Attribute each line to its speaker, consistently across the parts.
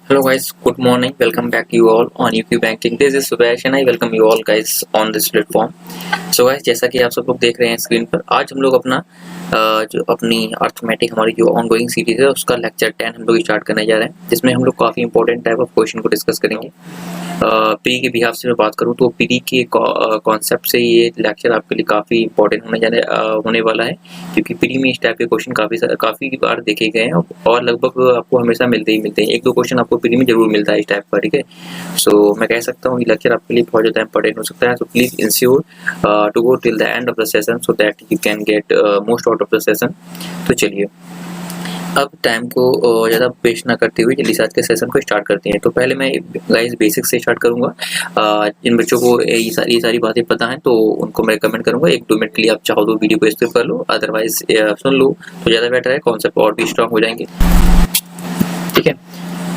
Speaker 1: Hello guys, good morning. Welcome back you all on UQ Banking. This is Subesh and I welcome you all guys on this platform. So guys, जैसा कि आप सब लोग देख रहे हैं screen पर, आज हम लोग अपना जो अपनी अर्थमेटिक हमारी जो ऑनगोइंग सीरीज है उसका लेक्चर 10 हम लोग स्टार्ट करने जा रहे हैं, जिसमें हम लोग काफ़ी इंपॉर्टेंट टाइप ऑफ क्वेश्चन को डिस्कस करेंगे। पीडी के बिहाफ से मैं बात करूं तो पीडी के कॉन्सेप्ट से ये लेक्चर आपके लिए काफ़ी इंपॉर्टेंट होने वाला है, क्योंकि पीडी में इस टाइप के क्वेश्चन काफ़ी बार देखे गए हैं और लगभग आपको हमेशा मिलते हैं। एक दो क्वेश्चन आपको पीडी में जरूर मिलता है इस टाइप का, ठीक है। सो मैं कह सकता हूँ ये लेक्चर आपके लिए बहुत ज़्यादा इंपॉर्टेंट हो सकता है। So please ensure to go till the end of the session so that you can get most out of the session. तो चलिए अब टाइम को ज़्यादा वेस्ट ना करते हुए जल्दी से आज के सेशन को स्टार्ट करते हैं। तो पहले मैं गाइस बेसिक से स्टार्ट करूंगा। जिन बच्चों को ये सारी बातें पता हैं तो उनको मैं रिकमेंड करूंगा 1-2 मिनट के लिए आप चाहो तो वीडियो को स्किप कर लो, अदरवाइज सुन लो तो ज़्यादा बेटर है, कॉन्सेप्ट और भी स्ट्रांग हो जाएंगे, ठीक है।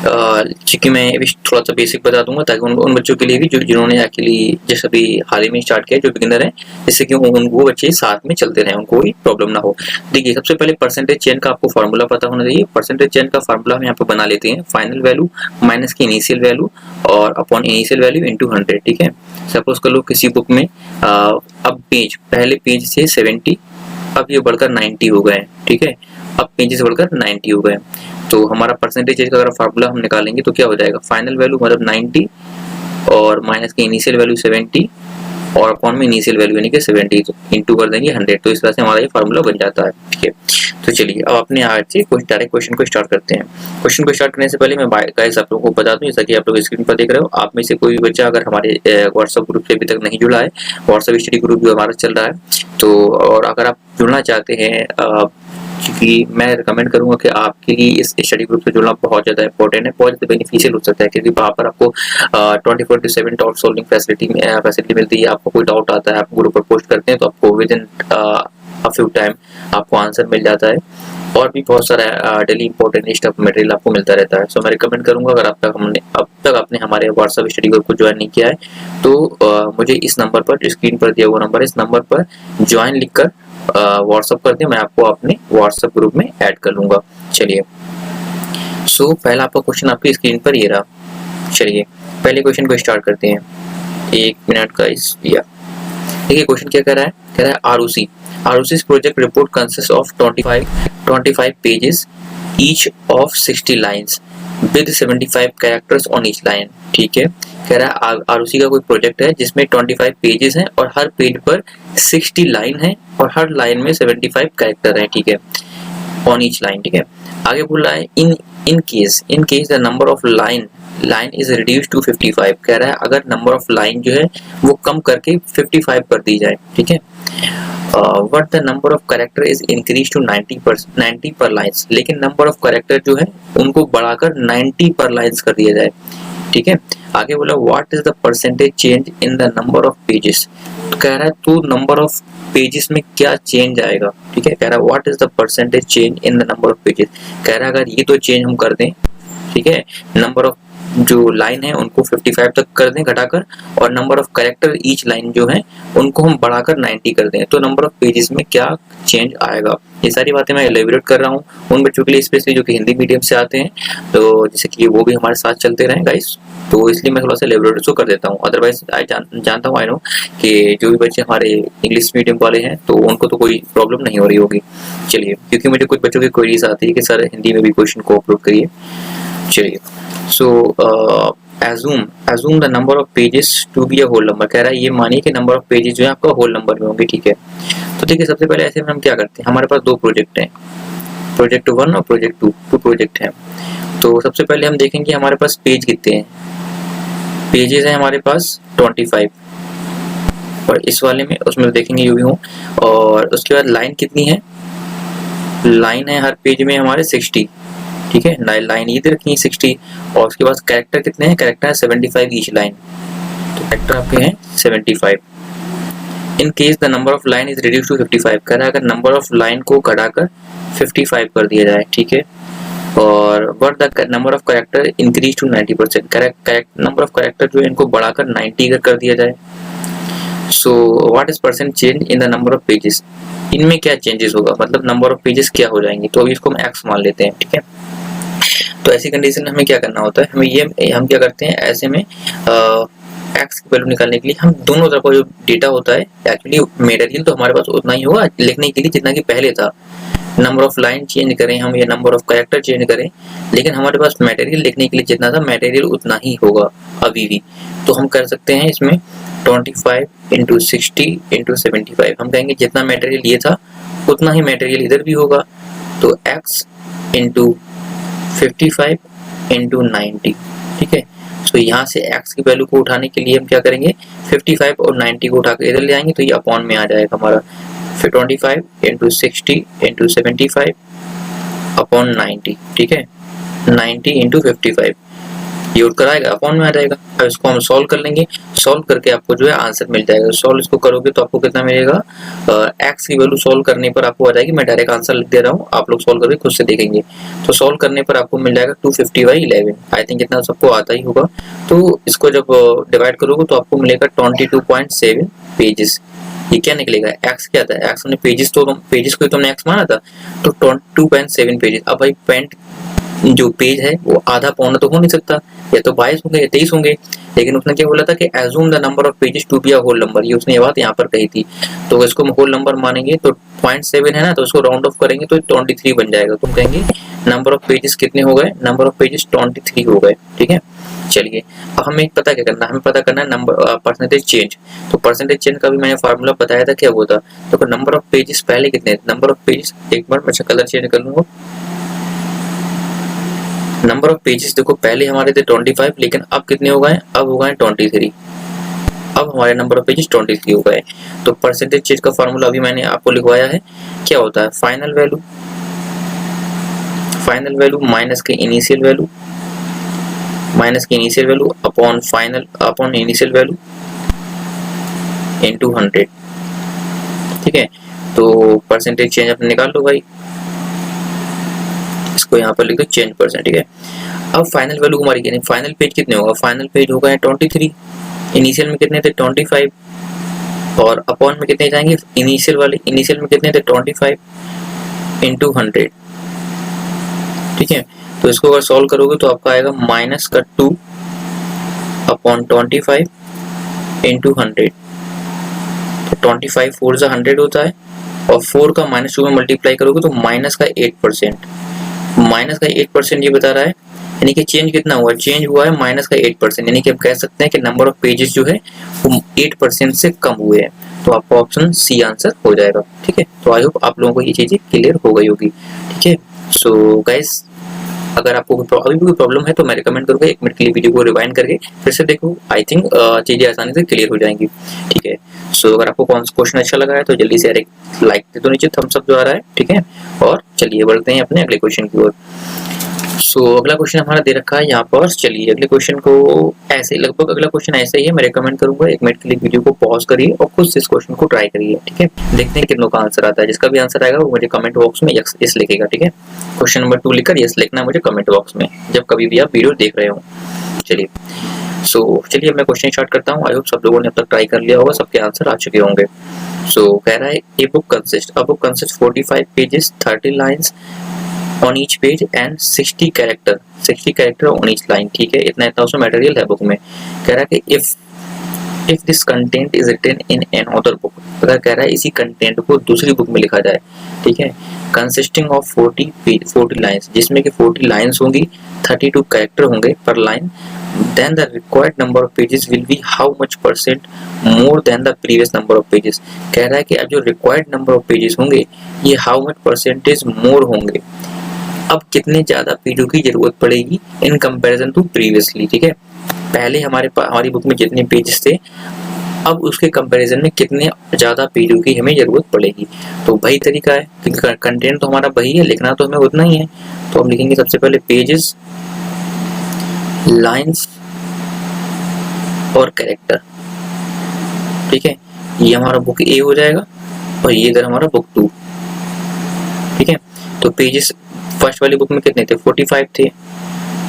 Speaker 1: क्योंकि मैं अभी थोड़ा सा बेसिक बता दूंगा ताकि उन बच्चों के लिए भी जिन्होंने एक्चुअली जैसे अभी हाल ही में स्टार्ट किया, जो बिगिनर हैं, जिससे कि वो बच्चे साथ में चलते रहें, उनको कोई प्रॉब्लम ना हो। देखिए सबसे पहले परसेंटेज चेन का आपको फार्मूला पता होना चाहिए। परसेंटेज चेन का फार्मूला हम यहाँ पे बना लेते हैं, फाइनल वैल्यू माइनस की इनिशियल वैल्यू और अपॉन इनिशियल वैल्यू इंटू 100, ठीक है। सपोज कर लो किसी बुक में अब पहले पेज से 70, अब ये बढ़कर 90 हो गए, ठीक है। अब पेज से बढ़कर 90 हो गए, तो हमारा परसेंटेज का अगर फार्मूला हम निकालेंगे तो क्या हो जाएगा, फाइनल वैल्यू मतलब 90 और माइनस की इनिशियल वैल्यू 70 और अपॉन में इनिशियल वैल्यू यानी कि 70 तो इंटू कर देंगे 100। तो इस तरह से हमारा ये फार्मूला बन जाता है, ठीक है। तो चलिए अब अपने आज से डायरेक्ट क्वेश्चन को स्टार्ट करते हैं। क्वेश्चन को स्टार्ट करने से पहले मैं गाइस आप लोगों को बता दूं, जैसा कि आप लोग स्क्रीन पर देख रहे हो, आप में से कोई भी बच्चा अगर हमारे व्हाट्सएप ग्रुप से अभी तक नहीं जुड़ा है, व्हाट्सएप स्टडी ग्रुप जो हमारा चल रहा है, तो और अगर आप जुड़ना चाहते हैं, क्योंकि मैं रिकमेंड करूंगा कि आपके लिए इस स्टडी ग्रुप से जुड़ना बहुत ज़्यादा इंपॉर्टेंट है, बहुत ज़्यादा बेनिफिशियल हो सकता है, क्योंकि वहाँ पर आपको 24/7 डाउट सॉल्विंग फैसिलिटी मिलती है। आपको कोई डाउट आता है, आप ग्रुप पर पोस्ट करते हैं तो आपको with in a few time आपको आंसर मिल जाता है, और भी बहुत सारा डेली इंपॉर्टेंट स्टफ मटेरियल आपको मिलता रहता है। सो मैं रिकमेंड करूंगा, अगर अब तक आपने हमारे व्हाट्सएप स्टडी ग्रुप को ज्वाइन नहीं किया है तो मुझे इस नंबर पर, स्क्रीन पर दिया हुआ नंबर, इस नंबर पर ज्वाइन लिखकर व्हाट्सएप कर दें, मैं आपको अपने व्हाट्सएप ग्रुप में ऐड कर लूंगा। चलिए सो पहला आपका क्वेश्चन आपकी स्क्रीन पर ये रहा। चलिए पहले क्वेश्चन को स्टार्ट करते हैं, 1 मिनट का इस दिया। देखिए क्वेश्चन क्या कह रहा है ROC project report consist of 25 pages each of 60 lines with 75 characters on each line, ठीक है। कह रहा है आरओसी का कोई प्रोजेक्ट है जिसमें 25 पेजेस हैं और हर पेज पर 60 लाइन है और हर लाइन में 75 कैरेक्टर हैं, ठीक है, ऑन ईच लाइन, ठीक है। आगे बोल रहा है in case the number of line is reduce to 55। कह रहा है अगर नंबर ऑफ लाइन जो है वो कम करके 55 कर दी जाए, ठीक है। What the number of character is increase to 90 per lines, लेकिन नंबर ऑफ कैरेक्टर जो है उनको बढ़ाकर 90 पर लाइन्स कर दिया जाए, ठीक है। आगे बोला what is the percentage change in the number of pages. कह रहा है तो नंबर ऑफ पेजेस में क्या चेंज आएगा, ठीक है। कह रहा है what is the percentage change in the number of pages. कह रहा है अगर ये तो चेंज हम कर दें, ठीक है, नंबर ऑफ जो लाइन है उनको 55 तक कर दें घटाकर, और number of character each line जो है उनको हम बढ़ाकर 90 कर दें, तो नंबर ऑफ पेजेस में क्या चेंज आएगा। ये सारी बातें मैं एलेबोरेट कर रहा हूँ उन बच्चों के लिए स्पेशली जो कि हिंदी मीडियम से आते हैं, तो जैसे कि वो भी हमारे साथ चलते रहें गाइस, तो इसलिए मैं थोड़ा सा एलेबोरेट तो कर देता हूँ। अदरवाइज जानता हूँ, आई नो कि जो भी बच्चे हमारे इंग्लिश मीडियम वाले हैं तो उनको तो कोई प्रॉब्लम नहीं हो रही होगी। चलिए क्योंकि मुझे कुछ बच्चों की क्वेरीज आती है कि सर हिंदी में भी क्वेश्चन को अपलोड करिए। चलिए सो assume the number of pages to be a whole number। कह रहा है ये मानिए कि नंबर ऑफ पेजेस जो है आपका होल नंबर में होंगे, ठीक है। तो देखिए सबसे पहले ऐसे में हम क्या करते हैं, हमारे पास दो प्रोजेक्ट हैं, प्रोजेक्ट 1 और प्रोजेक्ट 2, टू प्रोजेक्ट हैं। तो सबसे पहले हम देखेंगे हमारे पास पेज कितने हैं। पेजेस हैं हमारे पास 25, और इस वाले में उसमें देखेंगे यू भी हूँ, और उसके बाद लाइन कितनी है, लाइन है हर पेज में हमारे 60, ठीक है, लाइन ये रखी है 60, और उसके बाद कैरेक्टर कितने हैं, कैरेक्टर है 75 ईच लाइन, तो कैरेक्टर आपके हैं 75। In case the number of line is reduce to 55। कह रहा है अगर नंबर ऑफ लाइन को घटाकर 55 कर दिया जाए, ठीक है, और what the number of character increase to 90%। Number of character जो है इनको बढ़ाकर 90 कर दिया जाए। So what is percent change in the number of pages, इनमें क्या चेंजेस होगा, मतलब नंबर ऑफ पेजेस क्या हो जाएंगे। तो अभी इसको हम एक्स मान लेते हैं, ठीक है। तो ऐसी कंडीशन में हमें क्या करना होता है, हम क्या करते हैं ऐसे में एक्स की वैल्यू निकालने के लिए हम दोनों तरफ का जो डेटा होता है, एक्चुअली मटेरियल तो हमारे पास उतना ही होगा लिखने के लिए जितना कि पहले था। नंबर ऑफ लाइन चेंज करें हम या नंबर ऑफ कैरेक्टर चेंज करें, लेकिन हमारे पास मटेरियल लिखने के लिए जितना था मटेरियल उतना ही होगा अभी भी। तो हम कर सकते हैं इसमें 25 इंटू 60 इंटू 75, हम कहेंगे जितना मटेरियल ये था उतना ही मटेरियल इधर भी होगा, तो x इंटू 55 इंटू 90, ठीक है। तो यहाँ से x की वैल्यू को उठाने के लिए हम क्या करेंगे, 55 और 90 को उठा कर इधर ले आएंगे, तो ये अपॉन में आ जाएगा हमारा, फिर 25 इंटू 60 इंटू 75 अपॉन 90, ठीक है, 90 इंटू 55 ये उठ कर आएगा, अपॉन में आ जाएगा। अब इसको हम सॉल्व कर लेंगे, सॉल्व करके आपको जो है आंसर मिल जाएगा। सॉल्व इसको करोगे तो आपको कितना मिलेगा, x की वैल्यू सॉल्व करने पर आपको आ जाएगी, मैं डायरेक्ट आंसर लिख दे रहा हूँ, आप लोग सॉल्व करके खुद से देखेंगे। तो सॉल्व करने पर आपको मिल जाएगा 250/11, आई थिंक इतना सबको आता ही होगा। तो इसको जब डिवाइड करोगे तो आपको मिलेगा 22.7 पेजेस। ये क्या निकलेगा, x क्या था, x हमने पेजेस को तुमने x माना था, तो 22.7 पेजेस। अब भाई पेंट जो पेज है वो आधा पौना तो हो नहीं सकता, या तो 22 होंगे या 23 होंगे, लेकिन उसने क्या बोला था कि assume the number of pages to be a whole number, ये उसने ये बात यहाँ पर कही थी। तो इसको हम होल नंबर मानेंगे तो 0.7 है ना, तो इसको राउंड ऑफ करेंगे तो 23 बन जाएगा। तो हम कहेंगे नंबर ऑफ पेजेस कितने हो गए, नंबर ऑफ पेजेस 23 हो गए, ठीक है। चलिए अब हमें पता क्या करना है, हमें पता करना है नंबर परसेंटेज चेंज। तो परसेंटेज चेंज का भी मैंने फार्मूला बताया था, क्या वो था, तो नंबर ऑफ पेजेस पहले कितने, नंबर ऑफ पेजेस, एक बार मैं कलर चेंज कर लूंगा। नंबर ऑफ पेजेस देखो पहले हमारे थे 25, लेकिन अब कितने हो गए, अब हो गए 23। अब हमारे नंबर ऑफ पेजेस 23 हो गए। तो परसेंटेज चेंज का फार्मूला अभी मैंने आपको लिखवाया है, क्या होता है, फाइनल वैल्यू माइनस के initial value upon initial value into 100, ठीक है। तो परसेंटेज चेंज अपने निकाल लो भाई, इसको यहाँ पर लिख दो चेंज परसेंट, ठीक है। अब फाइनल वैल्यू हमारी कितनी, फाइनल पेज कितने होगा, फाइनल पेज होगा 23, इनिशियल में कितने थे 25, और अपॉन में कितने जाएंगे, इनिशियल में कितने थे 25 इंटू 100, ठीक है। तो इसको अगर सॉल्व करोगे तो आपका आएगा माइनस का 2 अपॉन 25 इंटू 100, तो 25 4 से 100 होता है, और 4 का -2 में मल्टीप्लाई करोगे तो माइनस का 8% ये बता रहा है, यानी कि चेंज कितना हुआ, चेंज हुआ है माइनस का 8%, यानी कि हम कह सकते हैं कि नंबर ऑफ पेजेस जो है वो 8% से कम हुए हैं। तो आपका ऑप्शन सी आंसर हो जाएगा, ठीक है। तो आई होप आप लोगों को ये चीजें क्लियर हो गई होगी, ठीक है। सो गाइस, अगर आपको अभी भी कोई प्रॉब्लम है तो मैं रिकमेंड करूंगा 1 मिनट के लिए वीडियो को रिवाइंड करके फिर से देखो, आई थिंक चीजें आसानी से क्लियर हो जाएंगी, ठीक है। सो अगर आपको कौन सा क्वेश्चन अच्छा लगा है तो जल्दी से एक लाइक दे दो, नीचे थम्स अप जो आ रहा है, ठीक है। और चलिए बढ़ते हैं अपने अगले क्वेश्चन की ओर। सो अगला क्वेश्चन हमारा दे रखा है यहाँ पर, चलिए अगले क्वेश्चन को ऐसे लगभग अगला क्वेश्चन ऐसा ही है, मैं रिकमेंड करूंगा 1 मिनट के लिए वीडियो को पॉज करिए और खुद से इस क्वेश्चन को ट्राई करिए, ठीक है। देखते हैं कितनों का आंसर आता है, जिसका भी आंसर आएगा वो मुझे कमेंट बॉक्स में यस लिखेगा, ठीक है। क्वेश्चन नंबर 2 लिखकर यस लिखना है मुझे कमेंट बॉक्स में, जब कभी भी आप वीडियो देख रहे हो। चलिए चलिए मैं क्वेश्चन स्टार्ट करता हूँ। आई होप सब लोगों ने अब तक ट्राई कर लिया होगा, सबके आंसर आ चुके होंगे। कह रहा है a book consist 45 pages 30 lines on each page and 60 character on each line, ठीक है। इतना उसमें मटेरियल है बुक में। कह रहा है कि if this content is written in another book, अगर कह रहा है इसी कंटेंट को दूसरी बुक में लिखा जाए, ठीक है, consisting of 40 लाइन्स, जिसमें कि 40 लाइन्स होंगी, 32 कैरेक्टर होंगे पर line, then the required number of pages will be how much % more than the previous number of pages। कह रहा है कि अब जो required number of pages होंगे ये how much % more होंगे, अब कितने ज्यादा पेजों की जरूरत पड़ेगी इन कंपैरिजन टू प्रीवियसली, ठीक है। पहले हमारी बुक में जितने पेजेस थे, अब उसके कंपैरिजन में कितने ज्यादा पेजों की हमें जरूरत पड़ेगी। तो वही तरीका है, क्योंकि कंटेंट तो हमारा वही है, लिखना तो हमें उतना ही है। तो हम लिखेंगे सबसे पहले पेजेस, लाइन्स और कैरेक्टर, ठीक है। ये हमारा बुक ए हो जाएगा और ये इधर हमारा बुक 2, ठीक है। तो पेजेस फर्स्ट वाली बुक में कितने थे 45 थे,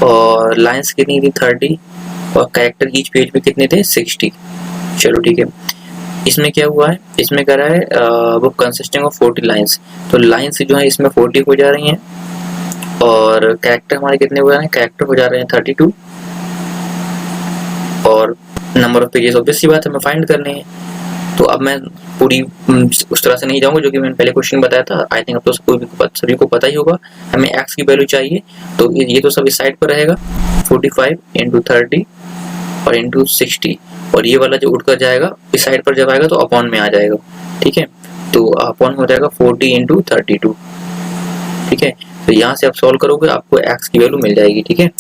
Speaker 1: और लाइन्स कितनी थी 30, और कैरेक्टर ईच पेज में कितने थे 60। चलो ठीक है, इसमें क्या हुआ है, इसमें कह रहा है बुक कंसिस्टिंग ऑफ 40 लाइन्स, तो लाइन्स जो है इसमें 40 हो जा रही हैं और कैरेक्टर हमारे कितने हो रहे हैं, कैरेक्टर हो जा रहे हैं 32 और नंबर ऑफ पेजेस ऑब्वियस सी बात है हमें फाइंड करने हैं। तो अब मैं पूरी उस तरह से नहीं जाऊंगा जो कि मैंने पहले क्वेश्चन बताया था। आई थिंक अब तो सभी को पता ही होगा। हमें x की वैल्यू चाहिए, तो ये तो सब इस साइड पर रहेगा 45 इंटू 30 और इंटू 60, और ये वाला जो उठकर जाएगा इस साइड पर जब आएगा तो अपॉन में आ जाएगा। ठीक है, तो अपॉन हो जाएगा 40 इंटू 32। ठीक है, तो यहाँ से आप सॉल्व करोगे आपको x की वैल्यू मिल जाएगी। ठीक है,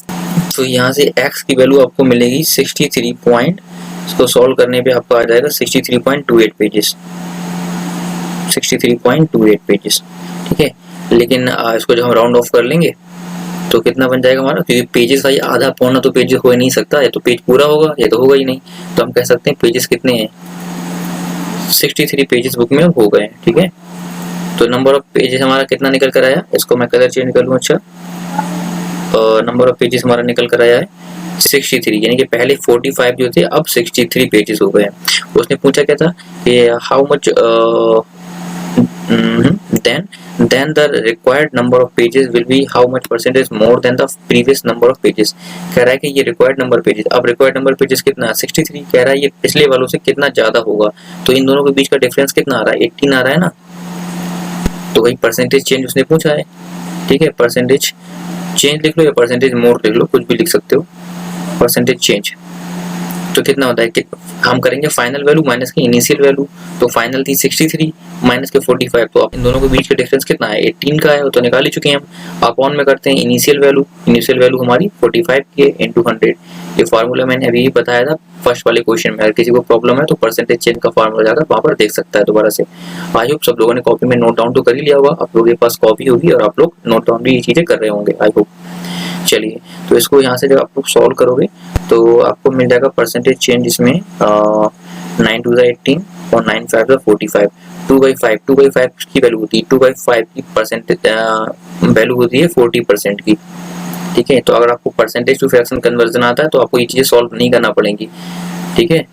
Speaker 1: तो यहाँ से x की वैल्यू आपको मिलेगी 63 पॉइंट, इसको सॉल्व करने पे आपको आ जाएगा 63.28 पेजेस, 63.28 पेजेस। ठीक है, लेकिन इसको जब हम राउंड ऑफ कर लेंगे तो कितना बन जाएगा हमारा, क्योंकि पेजेस का ये आधा पौना तो पेज हो ही नहीं सकता, ये तो पेज पूरा होगा, ये तो होगा ही नहीं। तो हम कह सकते हैं पेजेस कितने हैं, 63 पेजेस बुक में हो गए। ठीक है, तो नंबर ऑफ पेजेस हमारा कितना निकल कर आया, इसको मैं कलर चेंज कर लूँ। अच्छा, नंबर ऑफ पेजेस हमारा निकल कर आया है 63, यानी कि पहले 45 जो थे अब 63 पेजेस हो गए। उसने पूछा क्या था कि how much then the required number of pages will be how much percentage more than the previous number of pages। कह रहा है कि ये required number pages, अब required number pages कितना 63, कह रहा है ये पिछले वालों से कितना ज्यादा होगा। तो इन दोनों के बीच का डिफरेंस कितना आ रहा है, 18 आ रहा है ना, तो वही परसेंटेज चेंज उसने पूछा है। ठीक है, परसेंटेज चेंज लिख लो या परसेंटेज मोर लिख लो, कुछ भी लिख सकते हो। परसेंटेज चेंज तो कितना होता है कि हम करेंगे फाइनल वैल्यू माइनस की इनिशियल वैल्यू, तो फाइनल थी 63 माइनस के 45, तो अब इन दोनों के बीच का डिफरेंस कितना है 18 का है, वो तो निकाल ही चुके हैं हम। अपॉन में करते हैं इनिशियल वैल्यू हमारी 45 के इंटू 100। ये फार्मूला मैंने अभी बताया था फर्स्ट वाले क्वेश्चन में, अगर किसी को प्रॉब्लम है तो परसेंटेज चेंज का फार्मूला जाकर वहां पर देख सकता है दोबारा से। आई होप सब लोगों ने कॉपी में नोट डाउन तो कर ही लिया होगा, आप लोगों के पास कॉपी होगी और आप लोग नोट डाउन भी ये चीजें कर रहे होंगे आई होप। चलिए, तो इसको यहाँ से जब आप लोग सॉल्व करोगे तो आपको मिल जाएगा परसेंटेज चेंज इसमें 9 टू 18 और 9 5 45, 2/5 की वैल्यू होती है, 2/5 की परसेंटेज वैल्यू होती है 40% की। ठीक है, तो अगर आपको परसेंटेज टू फ्रैक्शन कन्वर्जन आता है तो आपको ये चीजें सॉल्व नहीं करना पड़ेंगी। ठीक है,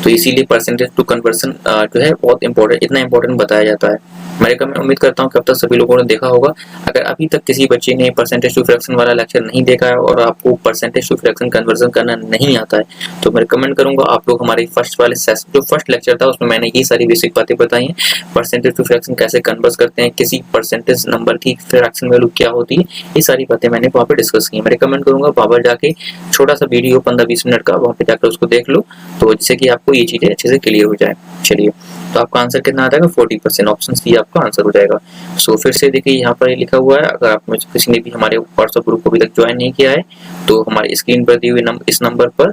Speaker 1: तो इसीलिए परसेंटेज टू कन्वर्जन जो है बहुत इंपॉर्टेंट, इतना इंपॉर्टेंट बताया जाता है। मैं उम्मीद करता हूँ कि अब तक सभी लोगों ने देखा होगा। अगर अभी तक किसी बच्चे ने परसेंटेज टू फ्रैक्शन वाला लेक्चर नहीं देखा है और आपको परसेंटेज टू फ्रैक्शन कन्वर्जन करना नहीं आता है तो मैं रिकमेंड करूंगा आप लोग हमारे फर्स्ट वाले सेशन, जो फर्स्ट लेक्चर था उसमें मैंने ये सारी बेसिक बातें बताई हैं, परसेंटेज टू फ्रैक्शन कैसे कन्वर्ट करते हैं, किसी परसेंटेज नंबर की फ्रैक्शन वैल्यू क्या होती है, ये सारी बातें मैंने वहाँ पे डिस्कस की। मैं रिकमेंड करूंगा वहाँ पर जाके छोटा सा वीडियो 15-20 मिनट का वहाँ पे जाकर उसको देख लो, तो जिससे कि आपको ये चीजें अच्छे से क्लियर हो जाए। चलिए, तो आपका आंसर कितना आ जाएगा 40%, ऑप्शन सी आपका आंसर हो जाएगा। सो फिर से देखिए यहाँ पर लिखा हुआ है, अगर आप में किसी ने भी हमारे व्हाट्सएप ग्रुप को अभी तक ज्वाइन नहीं किया है तो हमारे स्क्रीन पर दिए हुए इस नंबर पर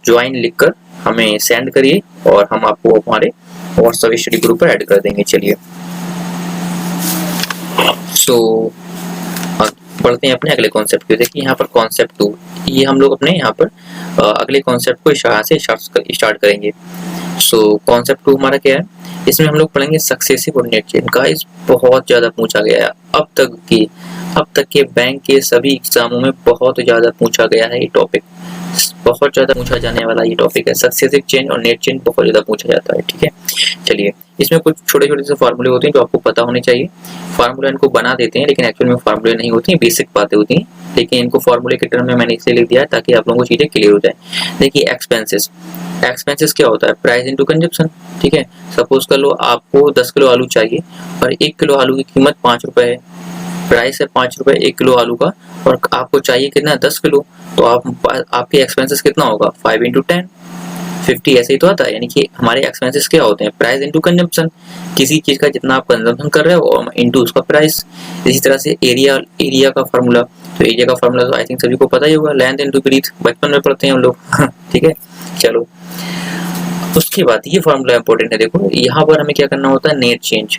Speaker 1: ज्वाइन लिखकर हमें सेंड करिए और हम आपको हमारे व्हाट्सएप स्टडी ग्रुप पर ऐड कर देंगे। चलिए, सो पढ़ते हैं अपने अगले कॉन्सेप्ट को। देखिए यहाँ पर कॉन्सेप्ट 2, ये हम लोग अपने यहाँ पर अगले कॉन्सेप्ट को यहाँ से स्टार्ट करेंगे। सो कॉन्सेप्ट 2 हमारा क्या है, इसमें हम लोग पढ़ेंगे सक्सेसिव और नेट चेन। गाइस बहुत ज्यादा पूछा गया है, अब तक के बैंक के सभी एग्जामों में बहुत ज्यादा पूछा गया है ये टॉपिक, बहुत ज्यादा पूछा जाने वाला ये टॉपिक है। सक्सेसिव चेन और नेट चेन बहुत ज्यादा पूछा जाता है। ठीक है, चलिए, इसमें कुछ छोटे छोटे से फार्मूले होते हैं जो आपको पता होने चाहिए। फार्मूला इनको बना देते हैं लेकिन एक्चुअल में फार्मूले नहीं होती हैं, बेसिक बातें होती हैं, लेकिन इनको फार्मूले के टर्म में मैंने इसे लिख दिया है ताकि आप लोगों को चीजें क्लियर हो जाए। देखिए, एक्सपेंसेस क्या होता है, प्राइस इनटू कंजप्शन। ठीक है, सपोज कर लो आपको 10 किलो आलू चाहिए और 1 किलो आलू की कीमत 5 रुपए है, प्राइस है 5 रुपए 1 किलो आलू का, और आपको चाहिए कितना 10 किलो, तो आपके एक्सपेंसेस कितना होगा 5 इंटू 10 50, ऐसे ही तो आता है। यानी कि हमारे एक्सपेंसेस क्या होते हैं, प्राइस इनटू कंजम्पशन, किसी चीज का जितना आप कंजम्पशन कर रहे हो और इनटू उसका प्राइस। इसी तरह से एरिया का फार्मूला, तो एरिया का फार्मूला तो आई थिंक सभी को पता ही होगा, लेंथ इनटू ब्रीथ, बचपन में पढ़ते हैं हम लोग। ठीक है, चलो उसके बाद ये फार्मूला इंपॉर्टेंट है। देखो यहाँ पर हमें क्या करना होता है, नेट चेंज।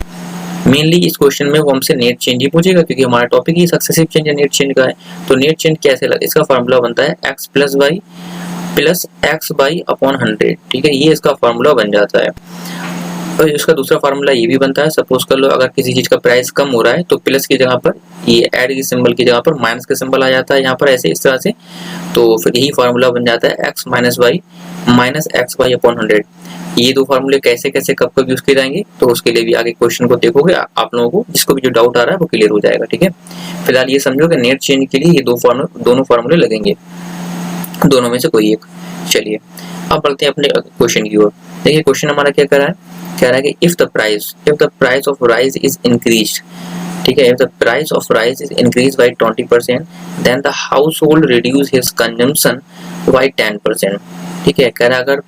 Speaker 1: मेनली इस क्वेश्चन में वो हमसे नेट चेंज ही पूछेगा क्योंकि हमारा टॉपिक ही सक्सेसिव चेंज या नेट चेंज का है। तो नेट चेंज कैसे लगा, इसका फार्मूला बनता है x plus x by upon 100। ठीक है, ये इसका फार्मूला बन जाता है। और इसका दूसरा फार्मूला ये भी बनता है, सपोज कर लो अगर किसी चीज का प्राइस कम हो रहा है तो प्लस की जगह पर ये ऐड की सिंबल की जगह पर माइनस का सिंबल आ जाता है यहाँ पर, ऐसे इस तरह से। तो फिर यही फार्मूला बन जाता है x minus x by upon 100। ये दो फार्मूले कैसे कैसे कब कब यूज किए जाएंगे तो उसके लिए भी आगे क्वेश्चन को देखोगे आप लोगों को, जिसको भी जो डाउट आ रहा है वो क्लियर हो जाएगा। ठीक है, फिलहाल ये समझो कि नेट चेंज के लिए ये दोनों फार्मूले लगेंगे, दोनों में से कोई एक। चलिए अब बढ़ते हैं अपने क्वेश्चन की ओर। देखिए क्वेश्चन हमारा क्या कह रहा है कि if the price of rice is increase, ठीक है, if the price of rice is increase by 20% then the household reduce his consumption by 10%। ठीक है, कह रहा है अगर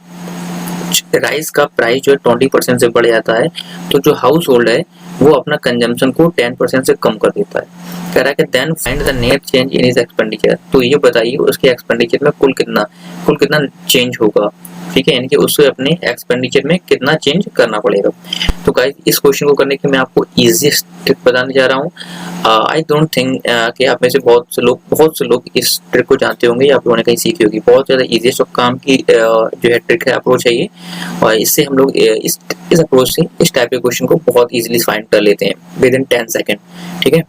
Speaker 1: राइस का प्राइस जो है 20% से बढ़ जाता है तो जो हाउस होल्ड है वो अपना कंजम्पशन को 10% से कम कर देता है। कह रहा है कि then find the net change in his expenditure, तो ये बताइए उसके एक्सपेंडिचर में कुल कितना चेंज होगा। ठीक है, यानी कि उससे अपने एक्सपेंडिचर में कितना चेंज करना पड़ेगा। तो गाइस इस क्वेश्चन को करने के मैं आपको इजीएस्ट ट्रिक बताने जा रहा हूँ। आई डोंट थिंक कि आप में से बहुत से लोग इस ट्रिक को जानते होंगे या आप लोगों ने कहीं सीखी होगी। बहुत ज़्यादा इजीएस्ट और काम की जो है ट्रिक है, अप्रोच है ये, और इससे हम लोग इस अप्रोच से इस टाइप के क्वेश्चन को बहुत इजीली फाइंड कर लेते हैं विद इन 10 सेकेंड। ठीक है,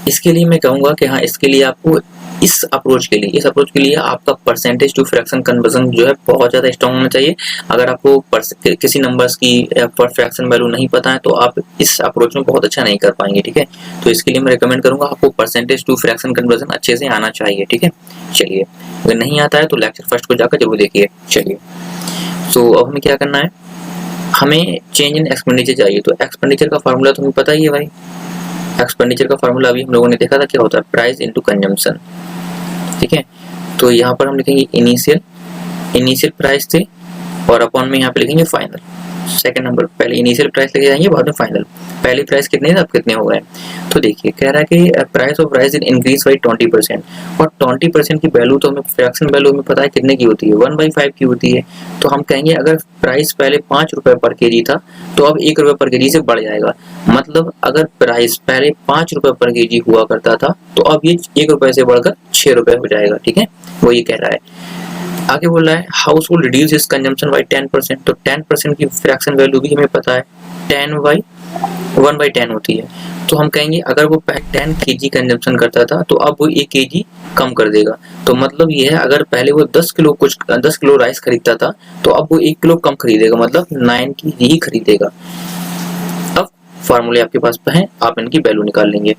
Speaker 1: इसके लिए मैं कहूँगा कि हाँ, इसके लिए आपको इस अप्रोच के लिए आपका परसेंटेज टू फ्रैक्शन कन्वर्जन जो है बहुत ज़्यादा स्ट्रॉन्ग होना चाहिए। अगर आपको किसी नंबर्स की पर फ्रैक्शन वैल्यू नहीं पता है तो आप इस अप्रोच में बहुत अच्छा नहीं कर पाएंगे। ठीक है, तो इसके लिए मैं रिकमेंड करूंगा आपको परसेंटेज टू फ्रैक्शन कन्वर्जन अच्छे से आना चाहिए। ठीक है, चलिए अगर नहीं आता है तो लेक्चर फर्स्ट को जाकर जरूर देखिए। चलिए तो अब हमें क्या करना है, हमें चेंज इन एक्सपेंडिचर चाहिए। तो एक्सपेंडिचर का फार्मूला तुम्हें पता ही है भाई, एक्सपेंडिचर का फार्मूला अभी हम लोगों ने देखा था, क्या होता है, प्राइस इनटू कंजम्पशन। ठीक है, तो यहाँ पर हम लिखेंगे इनिशियल प्राइस थे और अपॉन में यहाँ पे लिखेंगे फाइनल। सेकंड नंबर पहले इनिशियल प्राइस लेके जाएंगे, बाद में फाइनल। पहली प्राइस कितने है, अब कितने हो गए। तो देखिए कह रहा है कि price of rice increase by 20%, और 20% की वैल्यू तो हमें फ्रैक्शन वैल्यू हमें पता है कितने की होती है, 1/5 की होती है। तो हम कहेंगे अगर प्राइस पहले 5 रुपए पर केजी था तो अब 1 रुपए पर केजी से बढ़ जाएगा। मतलब अगर प्राइस पहले 5 रुपए पर केजी हुआ करता था तो अब ये 1 रुपए से बढ़कर 6 रुपए हो जाएगा। ठीक है, वो ये कह रहा है। आगे बोल रहा है household reduce his consumption by 10%, तो 10% की फ्रैक्शन वैल्यू भी हमें पता है 1/10 होती है। तो हम कहेंगे अगर वो 10 kg कंजम्पशन करता था तो अब वो 1 kg कम कर देगा। तो मतलब ये है अगर पहले वो 10 किलो राइस खरीदता था तो अब वो 1 किलो कम खरीदेगा, मतलब 9 kg ही खरीदेगा। अब फार्मूले आपके पास है, आप इनकी वैल्यू निकाल लेंगे।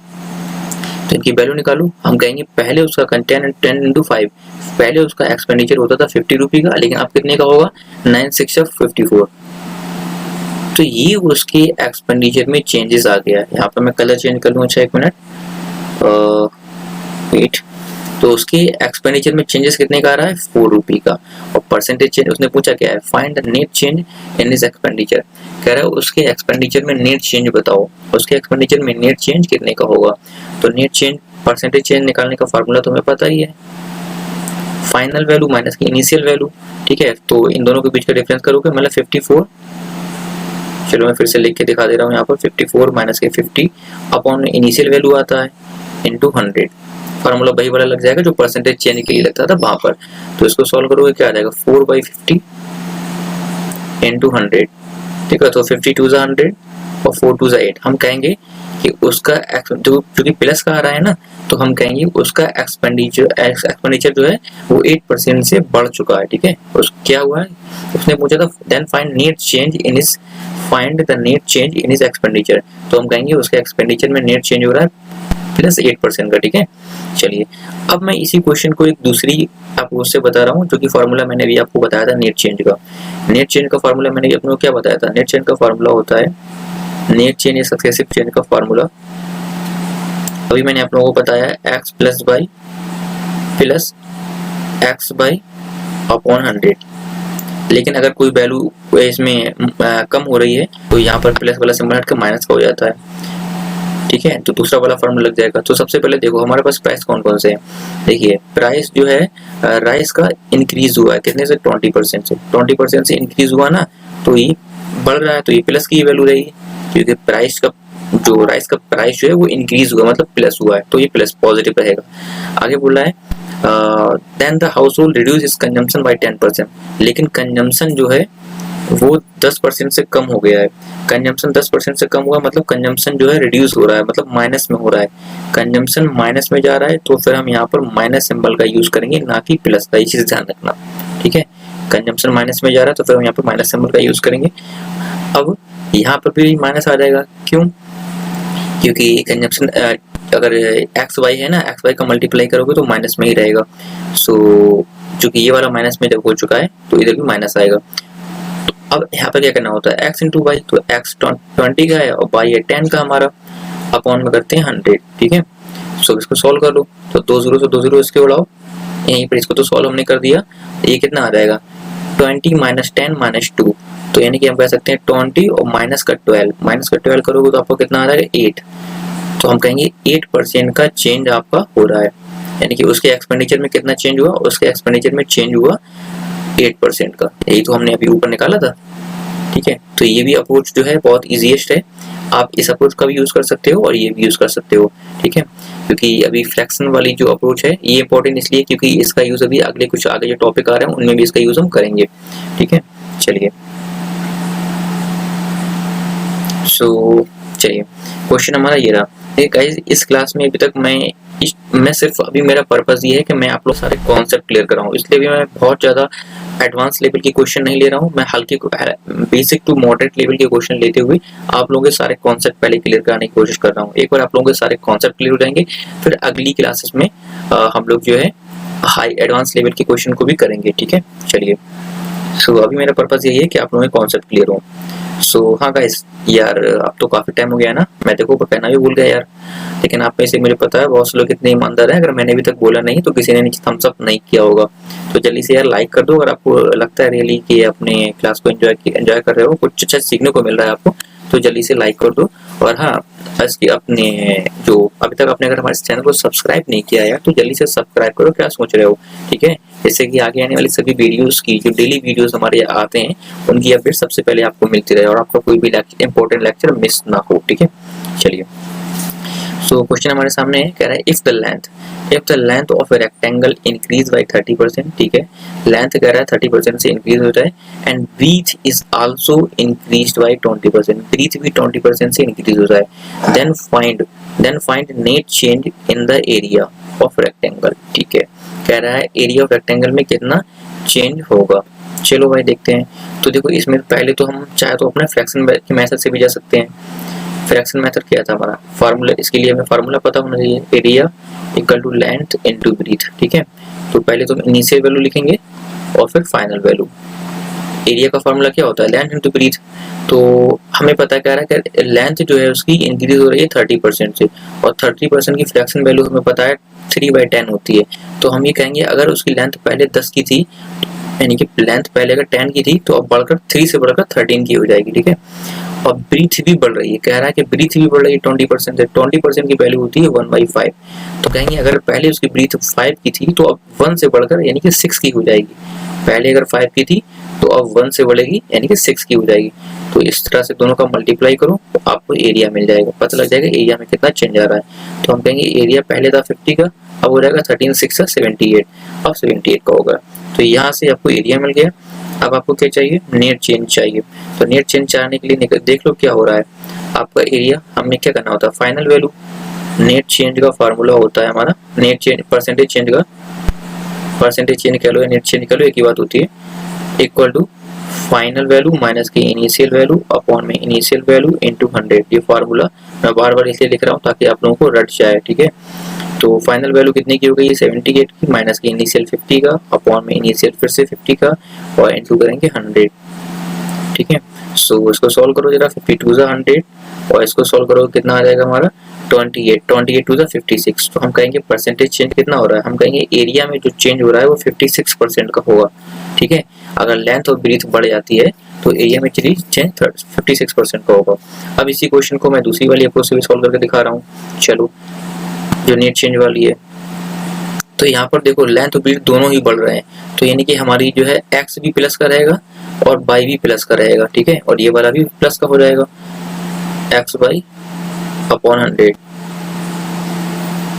Speaker 1: तो इनकी वैल्यू निकालो, हम कहेंगे पहले उसका 10 into 5, पहले उसका एक्सपेंडिचर होता था 50 रुपये का, लेकिन अब कितने का होगा, 9 6 54। तो ये उसके एक्सपेंडिचर में चेंजेस आ गया है। यहाँ पर मैं कलर चेंज कर लूँ, अच्छा 1 मिनट वेट। तो उसके एक्सपेंडिचर में चेंजेस कितने का आ रहा है, 4 रुपये का। और परसेंटेज चेंज उसने पूछा क्या है, find the net change in his expenditure. कह रहा है उसके एक्सपेंडिचर में नेट चेंज बताओ, उसके एक्सपेंडिचर में नेट चेंज कितने का होगा। तो नेट चेंज परसेंटेज चेंज निकालने का फार्मूला तुम्हें पता ही है, फाइनल वैल्यू माइनस की इनिशियल वैल्यू। ठीक है, तो इन दोनों के बीच का डिफरेंस करोगे मतलब 54। चलो मैं फिर से लिख के दिखा दे रहा हूँ यहाँ पर, 54 माइनस के 50 अपॉन इनिशियल वैल्यू आता है इंटू 100। फार्मूला वही वाला लग जाएगा जो परसेंटेज चेंज के लिए लगता था वहां पर। तो इसको सॉल्व करोगे क्या आ जाएगा, 4/50 इंटू 100। ठीक है, तो 52 ज़ा 100 और 4 2 ज़ा 8। हम कहेंगे कि उसका जो कि प्लस का आ रहा है ना, तो हम कहेंगे उसका एक्सपेंडिचर जो है वो 8% से बढ़ चुका है। ठीक है, उस क्या हुआ है, उसने पूछा था then find net change in his expenditure. तो हम कहेंगे उसके एक्सपेंडिचर में नेट चेंज हो रहा है प्लस 8% का। ठीक है, चलिए अब मैं इसी क्वेश्चन को एक दूसरी अप्रोच से बता रहा हूँ, जो कि फार्मूला मैंने भी आपको बताया था नेट चेंज का। नेट चेंज का फार्मूला मैंने अपने को क्या बताया था, नेट चेंज का फार्मूला होता है नेट चेंज या सक्सेसिव चेंज का फार्मूला। अभी मैंने आप लोगों को बताया x plus x by upon 100। लेकिन अगर कोई वैल्यू इसमें कम हो रही है तो यहाँ पर प्लस वाला सिंबल हटकर माइनस का हो जाता है। ठीक है, तो दूसरा वाला फार्मूला लग जाएगा। तो सबसे पहले देखो हमारे पास प्राइस कौन कौन से हैं। देखिए प्राइस जो है राइस का इंक्रीज हुआ है कितने से, 20% से। 20% से इंक्रीज हुआ ना, तो ये बढ़ रहा है, तो ये प्लस की वैल्यू रहेगी, क्योंकि प्राइस का जो राइस का प्राइस जो है वो इंक्रीज हुआ मतलब प्लस हुआ है, तो ये प्लस पॉजिटिव रहेगा। आगे बोल रहा है then the household reduce his consumption by 10%, लेकिन कंजम्पशन जो है वो 10% से कम हो गया है। कंजम्पशन 10% से कम हुआ मतलब कंजम्पशन जो है रिड्यूस हो रहा है, मतलब माइनस में हो रहा है। कंजम्पशन माइनस में जा रहा है तो फिर हम यहाँ पर माइनस सिंबल का यूज करेंगे, ना कि प्लस का। ये चीज ध्यान रखना। ठीक है, कंजम्पशन माइनस में जा रहा है तो फिर हम यहाँ पर माइनस सिंबल का यूज करेंगे। अब यहाँ पर भी माइनस आ जाएगा, क्यों? क्योंकि कंजम्पशन अगर एक्स वाई है ना, एक्स वाई का मल्टीप्लाई करोगे तो माइनस में ही रहेगा। सो चूंकि ये वाला माइनस में जब हो चुका है तो इधर भी माइनस आएगा। तो अब यहाँ पर क्या करना होता है, एक्स इंटू वाई, तो एक्स 20 का है और वाई है 10 का हमारा, अपॉन में करते हैं 100, ठीक है। सो इसको सॉल्व कर लो, तो 2 0 से 2 0 इसके उड़ाओ, यहीं पर इसको तो सॉल्व हमने कर दिया। ये कितना आ जाएगा, 20 माइनस 10 माइनस 2, तो यानी कि हम कह सकते हैं 20 और माइनस का 12, माइनस का 12 करोगे तो आपको कितना आ जाएगा 8। तो हम कहेंगे 8% का चेंज आपका हो रहा है, यानी कि उसके एक्सपेंडिचर में कितना चेंज हुआ, उसके एक्सपेंडिचर में चेंज हुआ 8% का। यही तो हमने अभी ऊपर निकाला था, ठीक है। तो ये भी अप्रोच जो है बहुत इजीएस्ट है, आप इस अप्रोच का भी यूज कर सकते हो और ये भी यूज कर सकते हो, ठीक है। क्योंकि अभी फ्रैक्शन वाली जो अप्रोच है ये इंपॉर्टेंट इसलिए क्योंकि इसका यूज अभी अगले कुछ आगे जो टॉपिक आ रहे हैं उनमें भी इसका यूज हम करेंगे, ठीक है। चलिए चलिए क्वेश्चन हमारा ये रहा। गाइस इस क्लास में अभी तक मैं सिर्फ अभी मेरा पर्पस ये है कि मैं आप लोग सारे कॉन्सेप्ट क्लियर कराऊं, इसलिए भी मैं बहुत ज़्यादा एडवांस लेवल के क्वेश्चन नहीं ले रहा हूं। मैं हल्के बेसिक टू मॉडरेट लेवल के क्वेश्चन लेते हुए आप लोगों के सारे कॉन्सेप्ट पहले क्लियर कराने की कोशिश कर रहा हूं। एक बार आप लोगों के सारे कॉन्सेप्ट क्लियर हो जाएंगे फिर अगली क्लासेस में हम लोग जो है हाई एडवांस लेवल के क्वेश्चन को भी करेंगे, ठीक है। चलिए अभी मेरा पर्पस यही है कि आप लोगों के कॉन्सेप्ट क्लियर हो। हाँ गाइस, यार अब तो काफी टाइम हो गया ना, मैं देखो कहना भी भूल गया यार, लेकिन आप में से मुझे पता है बहुत से लोग कितने ईमानदार हैं, अगर मैंने अभी तक बोला नहीं तो किसी ने नीचे थम्स अप नहीं किया होगा। तो जल्दी से यार लाइक कर दो अगर आपको लगता है रियली कि अपने क्लास को एंजॉय कर रहे हो, कुछ अच्छा सीखने को मिल रहा है आपको, तो जल्दी से लाइक कर दो। और हाँ, इसकी अपने जो अभी तक आपने अगर हमारे चैनल को सब्सक्राइब नहीं किया है तो जल्दी से सब्सक्राइब करो, क्या सोच रहे हो, ठीक है। जैसे कि आगे आने वाली सभी वीडियोस की जो डेली वीडियोस हमारे आते हैं उनकी अपडेट सबसे पहले आपको मिलती रहे और आपका कोई भी इंपॉर्टेंट लेक्चर मिस ना हो, ठीक है। चलिए क्वेश्चन हमारे सामने है, कह रहा है if the length of a rectangle increase by 30%, ठीक है, लेंथ कह रहा है 30% से इंक्रीज होता है, and breadth is also increased by 20%, breadth भी 20% से इंक्रीज होता है, then find net change in the area of rectangle, ठीक है। कह रहा है एरिया ऑफ रेक्टेंगल में कितना चेंज होगा। चलो भाई देखते हैं। तो देखो इसमें पहले तो हम चाहे तो अपने फ्रैक्शन के मेथड से भी जा सकते हैं। फ्रैक्शन मेथड क्या था हमारा फार्मूला, इसके लिए हमें फार्मूला पता होना चाहिए, area equal to length into breadth, ठीक है। तो पहले तो हम इनिशियल वैल्यू लिखेंगे और फिर फाइनल वैल्यू। एरिया का फार्मूला क्या होता है, लेंथ इनटू ब्रीथ। तो हमें पता कह रहा है कि लेंथ जो है उसकी इंक्रीज हो रही है 30% से, और 30% की फ्रैक्शन वैल्यू हमें पता है 3/10 होती है। तो हम ये कहेंगे अगर उसकी लेंथ पहले 10 की थी, यानी कि लेंथ पहले अगर 10 की थी तो अब बढ़कर 3 से बढ़कर 13 की हो जाएगी, ठीक है। और ब्रीथ भी बढ़ रही है, कह रहा है कि ब्रीथ भी बढ़ रही है 20% से, 20% की वैल्यू होती है 1/5। तो कहेंगे अगर पहले उसकी ब्रीथ 5 की थी तो अब 1 से बढ़कर यानी कि 6 की हो जाएगी। पहले अगर 5 की थी तो अब 1 से बढ़ेगी यानी कि 6 की हो जाएगी। तो इस तरह से दोनों का मल्टीप्लाई करो तो आपको एरिया मिल जाएगा, पता लग जाएगा एरिया में कितना चेंज आ रहा है। तो हम कहेंगे एरिया पहले था 50 का, अब हो जाएगा 13 6 78, अब 78 का होगा। तो यहाँ से आपको एरिया मिल गया। अब आपको क्या चाहिए, नेट चेंज चाहिए। तो नेट चेंज चाहने के लिए देख लो क्या हो रहा है आपका एरिया, हमें क्या करना होता है फाइनल वैल्यू। नेट चेंज का फार्मूला होता है हमारा नेट चेंज, परसेंटेज चेंज कह लो या नेट चेंज कह लो, एक ही बात होती है, equal to final value minus की इनिशियल वैल्यू अपॉन में इनिशियल वैल्यू इनटू 100। ये फार्मूला मैं बार बार इसलिए लिख रहा हूँ ताकि आप लोगों को रट जाए, ठीक है। तो फाइनल वैल्यू कितने की हो गई 78 की, माइनस की इनिशियल 50 का अपॉन में इनिशियल फिर से 50 का और इनटू करेंगे 100, ठीक है। इसको सॉल्व करो जरा, 52 से 100 और इसको सॉल्व करो कितना आ जाएगा हमारा 28 टू 56। तो हम कहेंगे परसेंटेज चेंज कितना हो रहा है, हम कहेंगे एरिया में जो चेंज हो रहा है वो 56% का होगा, ठीक है। अगर लेंथ और ब्रीथ बढ़ जाती है तो एरिया में चेंज 56% का होगा। अब इसी क्वेश्चन को मैं दूसरी वाली अप्रोच से भी सॉल्व करके दिखा रहा हूँ। चलो जो नेट चेंज वाली है, तो यहाँ पर देखो लेंथ और ब्रीथ दोनों ही बढ़ रहे हैं, तो यानी कि हमारी जो है एक्स भी प्लस का रहेगा और वाई भी प्लस का रहेगा, ठीक है। और ये वाला भी प्लस का हो जाएगा एक्स वाई अपॉन 100,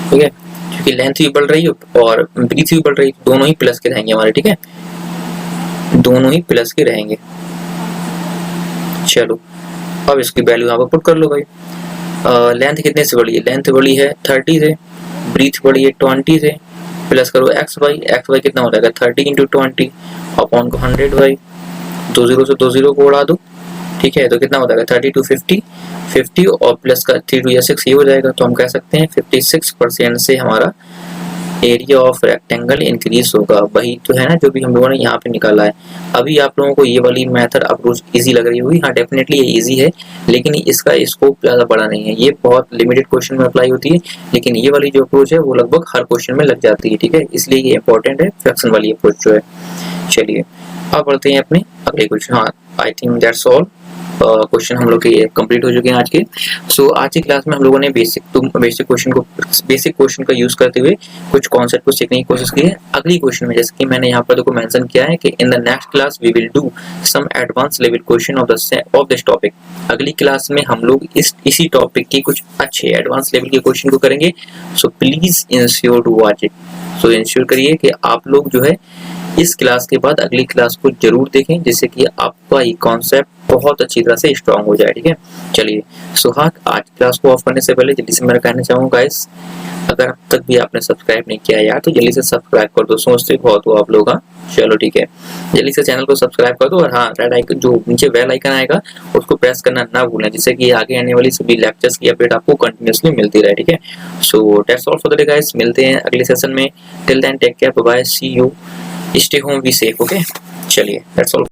Speaker 1: ठीक है। क्योंकि लेंथ भी बढ़ रही है और ब्रीथ भी बढ़ रही है, दोनों ही प्लस के रहेंगे हमारे, ठीक है, दोनों ही प्लस के रहेंगे। चलो अब इसकी वैल्यू यहाँ पर पुट कर लो भाई। लेंथ कितने से बढ़ी है, लेंथ बढ़ी है 30 से, ब्रीथ बढ़ी है 20 से, प्लस करो एक्स वाई कितना हो जाएगा 30 इंटू 20 अपॉन को 100 भाई, 2 0 से 2 0 को उड़ा दो, ठीक है, तो कितना हो जाएगा 32 50 50 और प्लस का 3 2 या 6 ये हो जाएगा। तो हम कह सकते हैं 56% से हमारा एरिया ऑफ रेक्टेंगल इंक्रीज होगा। वही तो है ना जो भी हम लोगों ने यहाँ पे निकाला है। अभी आप लोगों को ये वाली मेथड अप्रोच इजी लग रही होगी, हाँ डेफिनेटली ये इजी है, लेकिन इसका स्कोप ज़्यादा बड़ा नहीं है। ये बहुत लिमिटेड क्वेश्चन में अप्लाई होती है, लेकिन ये वाली जो अप्रोच है वो लगभग हर क्वेश्चन में लग जाती है, ठीक है, इसलिए ये इंपॉर्टेंट है फ्रैक्शन वाली अप्रोच जो है। चलिए अब बढ़ते हैं अपने अगले क्वेश्चन। हाँ I think that's all question हम लोग के कंप्लीट हो चुके हैं आज के। सो आज की क्लास में हम लोगों ने बेसिक क्वेश्चन का यूज करते हुए कुछ कॉन्सेप्ट को सीखने की कोशिश की है। अगली क्वेश्चन में जैसे कि मैंने यहाँ पर देखो मेंशन किया है कि in the next class we will do some advance level question of this topic. अगली क्लास में हम लोग इसी टॉपिक के कुछ अच्छे एडवांस लेवल के क्वेश्चन को करेंगे। So please ensure to watch it. So ensure करिए कि आप लोग जो है इस क्लास के बाद अगली क्लास को जरूर देखें, जिससे कि आपका ये कॉन्सेप्ट बहुत अच्छी तरह से स्ट्रांग हो जाए, ठीक है। चलिए सो हाँ, आज क्लास को ऑफ करने से पहले जल्दी से मैं कहना चाहूँगा गाइस, अगर अब तक भी आपने सब्सक्राइब नहीं किया यार तो जल्दी से सब्सक्राइब कर दो। सोचते बहुत हो आप लोग, हाँ चलो ठीक है, जल्दी से चैनल को सब्सक्राइब कर दो। और हाँ रेड आइकन जो नीचे बेल आइकन आएगा उसको प्रेस करना ना भूलें, जिससे कि आगे आने वाली सभी लेक्चर्स की अपडेट आपको कंटिन्यूअसली मिलती रहे, ठीक है। So that's all for the day guys, मिलते हैं अगले सेशन में। Till then take care, bye bye, see you, stay home, be safe, okay. चलिए दैट्स ऑल।